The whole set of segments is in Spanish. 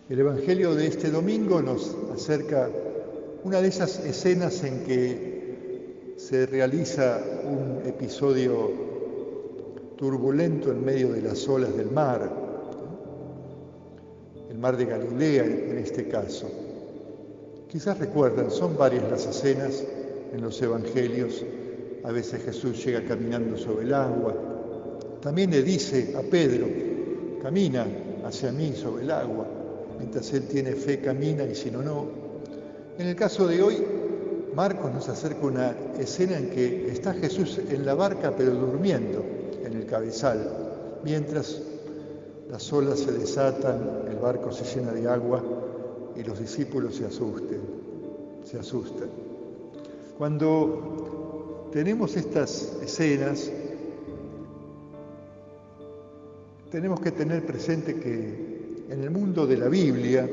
El Evangelio de este domingo nos acerca una de esas escenas en que se realiza un episodio turbulento en medio de las olas del mar, el mar de Galilea en este caso. Quizás recuerdan, son varias las escenas en los Evangelios. A veces Jesús llega caminando sobre el agua. También le dice a Pedro, camina hacia mí sobre el agua. Mientras él tiene fe, camina, y si no, no. En el caso de hoy, Marcos nos acerca una escena en que está Jesús en la barca, pero durmiendo en el cabezal, mientras las olas se desatan, el barco se llena de agua y los discípulos se asustan. Cuando tenemos estas escenas, tenemos que tener presente que en el mundo de la Biblia,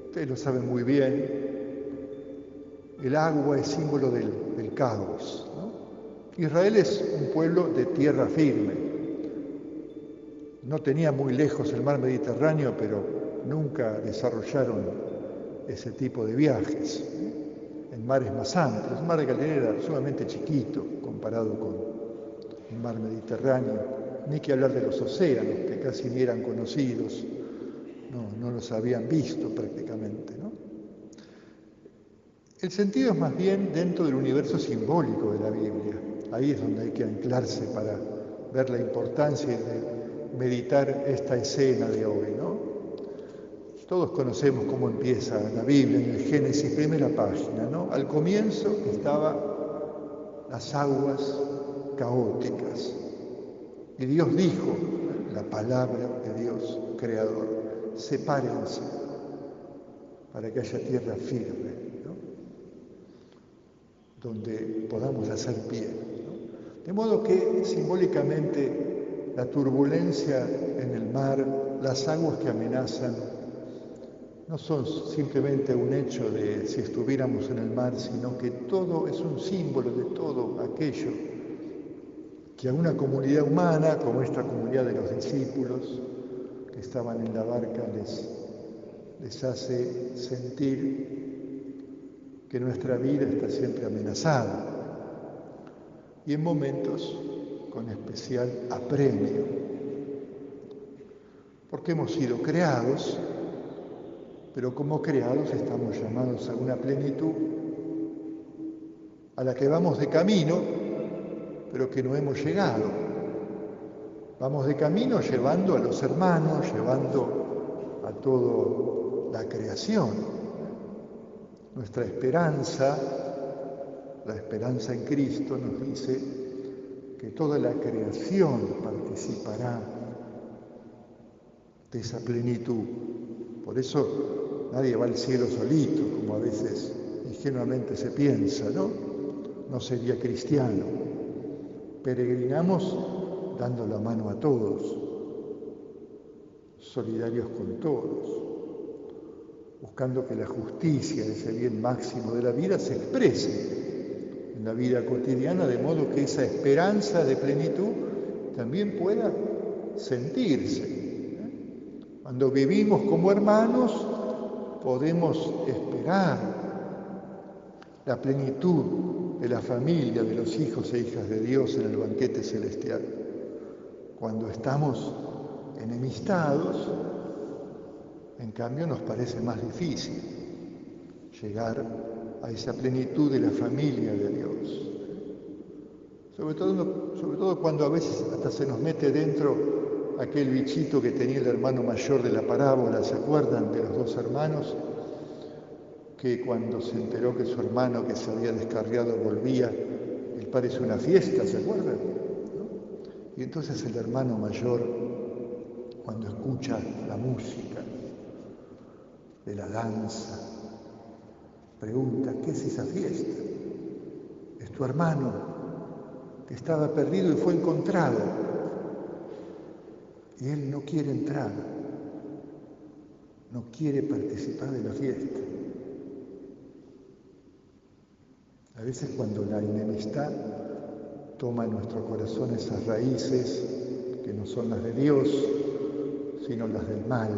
ustedes lo saben muy bien, el agua es símbolo del caos, ¿no? Israel es un pueblo de tierra firme. No tenía muy lejos el mar Mediterráneo, pero nunca desarrollaron ese tipo de viajes en mares más amplios. El mar de Galilea era sumamente chiquito comparado con el mar Mediterráneo. Ni que hablar de los océanos, que casi ni eran conocidos, no los habían visto prácticamente, ¿no? El sentido es más bien dentro del universo simbólico de la Biblia. Ahí es donde hay que anclarse para ver la importancia de meditar esta escena de hoy, ¿no? Todos conocemos cómo empieza la Biblia en el Génesis, primera página, ¿no? Al comienzo estaban las aguas caóticas. Y Dios dijo, la palabra de Dios creador, sepárense para que haya tierra firme, ¿no? Donde podamos hacer pie, ¿no? De modo que simbólicamente la turbulencia en el mar, las aguas que amenazan, no son simplemente un hecho de si estuviéramos en el mar, sino que todo es un símbolo de todo aquello que a una comunidad humana, como esta comunidad de los discípulos que estaban en la barca, les hace sentir que nuestra vida está siempre amenazada y en momentos con especial apremio, porque hemos sido creados, pero como creados estamos llamados a una plenitud a la que vamos de camino, pero que no hemos llegado. Vamos de camino llevando a los hermanos, llevando a toda la creación. Nuestra esperanza, la esperanza en Cristo, nos dice que toda la creación participará de esa plenitud. Por eso nadie va al cielo solito, como a veces ingenuamente se piensa, ¿no? No sería cristiano. Peregrinamos dando la mano a todos, solidarios con todos, buscando que la justicia, ese bien máximo de la vida, se exprese en la vida cotidiana, de modo que esa esperanza de plenitud también pueda sentirse. Cuando vivimos como hermanos, podemos esperar la plenitud de la familia, de los hijos e hijas de Dios en el banquete celestial. Cuando estamos enemistados, en cambio nos parece más difícil llegar a esa plenitud de la familia de Dios. Sobre todo cuando a veces hasta se nos mete dentro aquel bichito que tenía el hermano mayor de la parábola, ¿se acuerdan de los dos hermanos? Que cuando se enteró que su hermano que se había descarriado volvía, el padre hizo una fiesta, ¿se acuerdan? ¿No? Y entonces el hermano mayor, cuando escucha la música de la danza, pregunta, ¿qué es esa fiesta? Es tu hermano que estaba perdido y fue encontrado. Y él no quiere entrar, no quiere participar de la fiesta. A veces cuando la enemistad toma en nuestro corazón esas raíces que no son las de Dios, sino las del mal,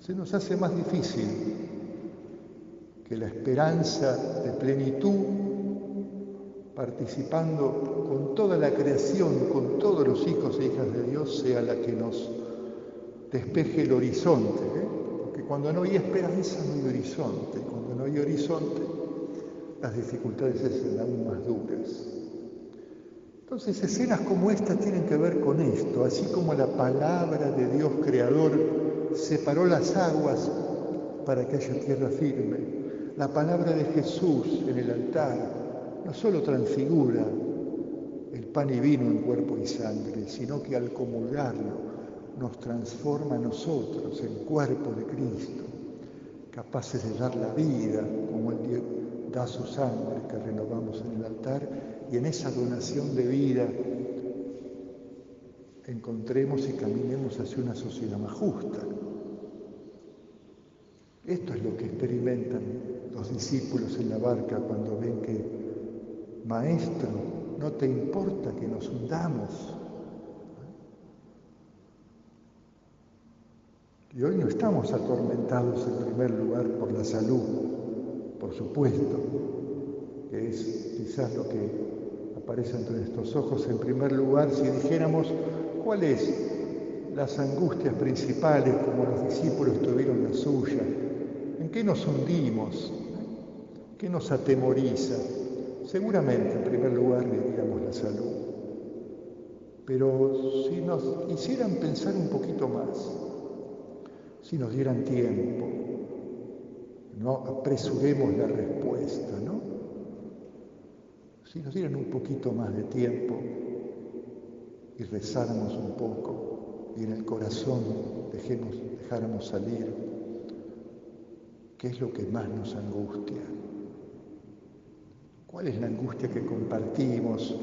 Se nos hace más difícil que la esperanza de plenitud, participando con toda la creación, con todos los hijos e hijas de Dios, sea la que nos despeje el horizonte, porque cuando no hay esperanza no hay horizonte, y cuando no hay horizonte las dificultades se hacen aún más duras. Entonces escenas como esta tienen que ver con esto, así como la palabra de Dios creador separó las aguas para que haya tierra firme, la palabra de Jesús en el altar no solo transfigura el pan y vino en cuerpo y sangre, sino que al comulgarlo nos transforma a nosotros en cuerpo de Cristo, capaces de dar la vida como Él da su sangre que renovamos en el altar, y en esa donación de vida encontremos y caminemos hacia una sociedad más justa. Esto es lo que experimentan los discípulos en la barca cuando ven que, Maestro, ¿no te importa que nos hundamos? Y hoy no estamos atormentados en primer lugar por la salud, por supuesto, que es quizás lo que aparece entre nuestros ojos en primer lugar. Si dijéramos cuáles las angustias principales, como los discípulos tuvieron la suya, ¿en qué nos hundimos? ¿Qué nos atemoriza? Seguramente en primer lugar diríamos la salud. Pero si nos hicieran pensar un poquito más, si nos dieran tiempo, no apresuremos la respuesta, ¿no? Si nos dieran un poquito más de tiempo y rezáramos un poco y en el corazón dejáramos salir qué es lo que más nos angustia. ¿Cuál es la angustia que compartimos,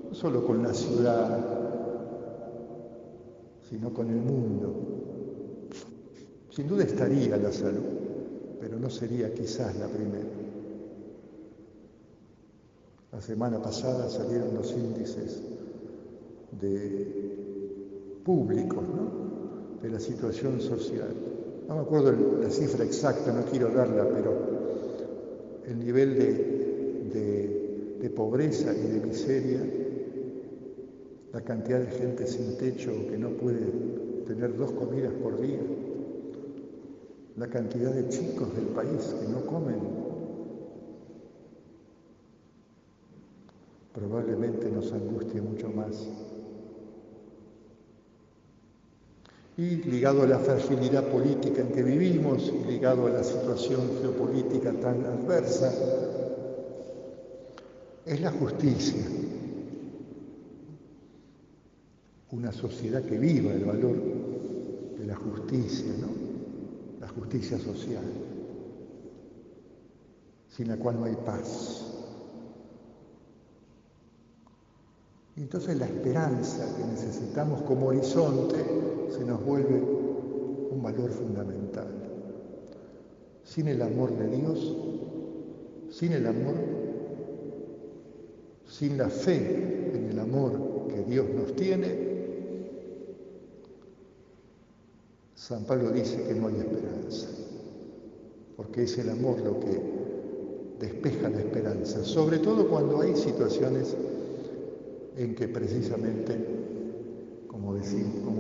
no solo con la ciudad, sino con el mundo? Sin duda estaría la salud, pero no sería quizás la primera. La semana pasada salieron los índices públicos, ¿no?, de la situación social. No me acuerdo la cifra exacta, no quiero darla, pero el nivel de pobreza y de miseria, la cantidad de gente sin techo que no puede tener 2 comidas por día, la cantidad de chicos del país que no comen, probablemente nos angustie mucho más. Y ligado a la fragilidad política en que vivimos, y ligado a la situación geopolítica tan adversa, es la justicia. Una sociedad que viva el valor de la justicia, ¿no?, la justicia social, sin la cual no hay paz. Y entonces la esperanza que necesitamos como horizonte se nos vuelve un valor fundamental. Sin el amor de Dios, sin la fe en el amor que Dios nos tiene, San Pablo dice que no hay esperanza, porque es el amor lo que despeja la esperanza, sobre todo cuando hay situaciones en que precisamente, como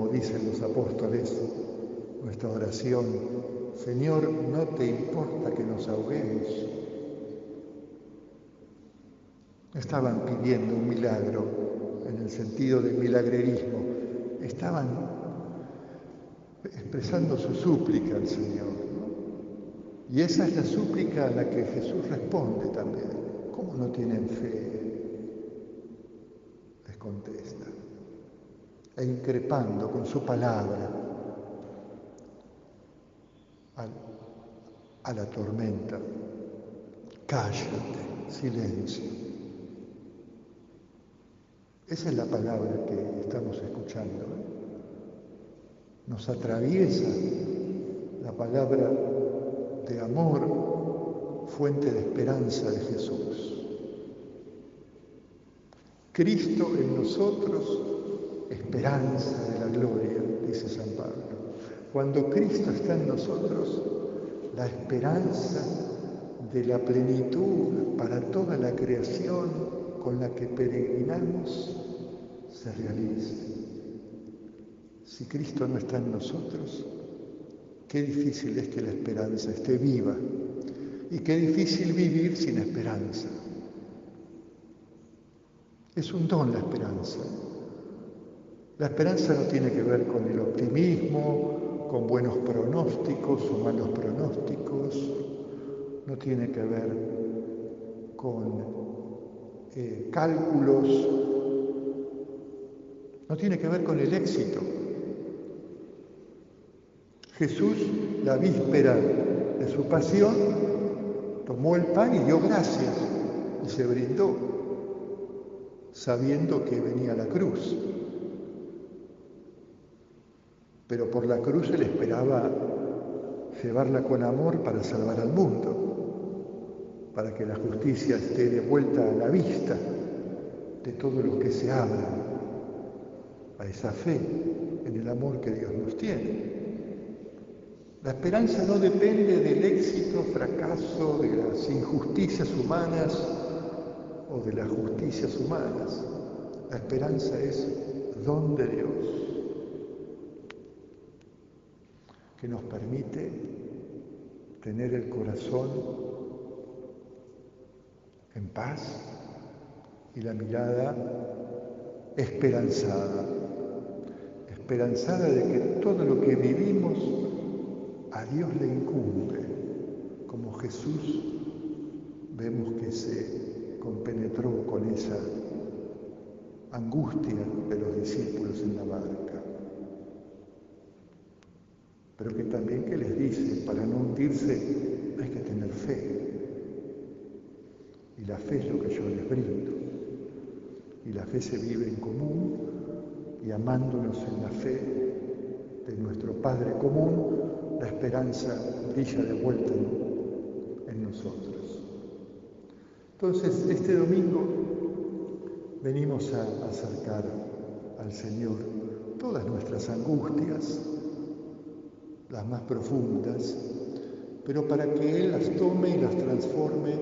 dicen los apóstoles, nuestra oración, Señor, ¿no te importa que nos ahoguemos? No estaban pidiendo un milagro en el sentido del milagrerismo, estaban expresando su súplica al Señor, ¿no? Y esa es la súplica a la que Jesús responde también. ¿Cómo no tienen fe?, les contesta, e increpando con su palabra a la tormenta: cállate, silencio. Esa es la palabra que estamos escuchando, ¿eh? Nos atraviesa la palabra de amor, fuente de esperanza de Jesús. Cristo en nosotros, esperanza de la gloria, dice San Pablo. Cuando Cristo está en nosotros, la esperanza de la plenitud para toda la creación con la que peregrinamos se realiza. Si Cristo no está en nosotros, qué difícil es que la esperanza esté viva y qué difícil vivir sin esperanza. Es un don la esperanza. La esperanza no tiene que ver con el optimismo, con buenos pronósticos o malos pronósticos, no tiene que ver con cálculos, no tiene que ver con el éxito. Jesús, la víspera de su pasión, tomó el pan y dio gracias y se brindó, sabiendo que venía la cruz. Pero por la cruz él esperaba llevarla con amor para salvar al mundo, para que la justicia esté de vuelta a la vista de todos los que se abran a esa fe en el amor que Dios nos tiene. La esperanza no depende del éxito, fracaso, de las injusticias humanas o de las justicias humanas. La esperanza es don de Dios, que nos permite tener el corazón en paz y la mirada esperanzada de que todo lo que vivimos a Dios le incumbe, como Jesús vemos que se compenetró con esa angustia de los discípulos en la barca. Pero que también que les dice, para no hundirse hay que tener fe. Y la fe es lo que yo les brindo. Y la fe se vive en común y amándonos en la fe de nuestro Padre común, la esperanza brilla de vuelta en nosotros. Entonces, este domingo venimos a acercar al Señor todas nuestras angustias, las más profundas, pero para que Él las tome y las transforme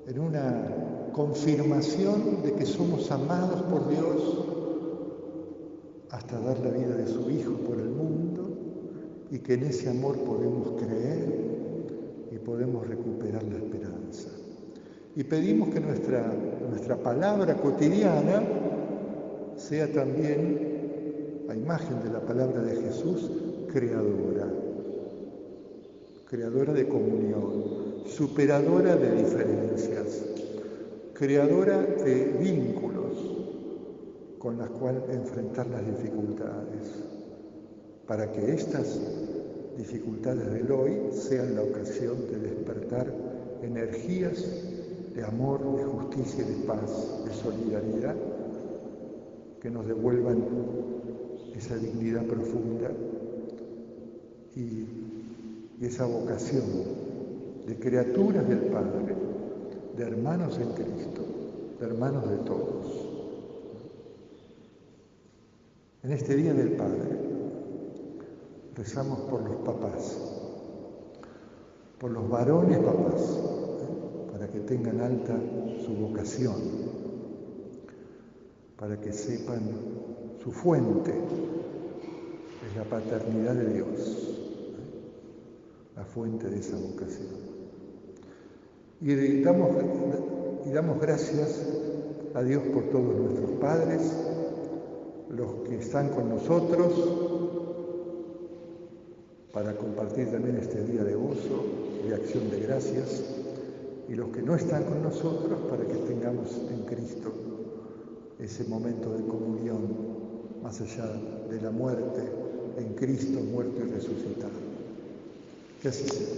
en una confirmación de que somos amados por Dios hasta dar la vida de su Hijo por el mundo y que en ese amor podemos creer y podemos recuperar la esperanza. Y pedimos que nuestra palabra cotidiana sea también, a imagen de la palabra de Jesús, creadora de comunión, superadora de diferencias, creadora de vínculos con las cuales enfrentar las dificultades, para que estas dificultades del hoy sean la ocasión de despertar energías de amor, de justicia, de paz, de solidaridad, que nos devuelvan esa dignidad profunda y esa vocación de criaturas del Padre, de hermanos en Cristo, de hermanos de todos. En este Día del Padre rezamos por los papás, por los varones papás, para que tengan alta su vocación, para que sepan su fuente, es la paternidad de Dios, la fuente de esa vocación. Y damos gracias a Dios por todos nuestros padres, los que están con nosotros, para compartir también este día de gozo, de acción de gracias, y los que no están con nosotros, para que tengamos en Cristo ese momento de comunión, más allá de la muerte, en Cristo muerto y resucitado. Que así sea.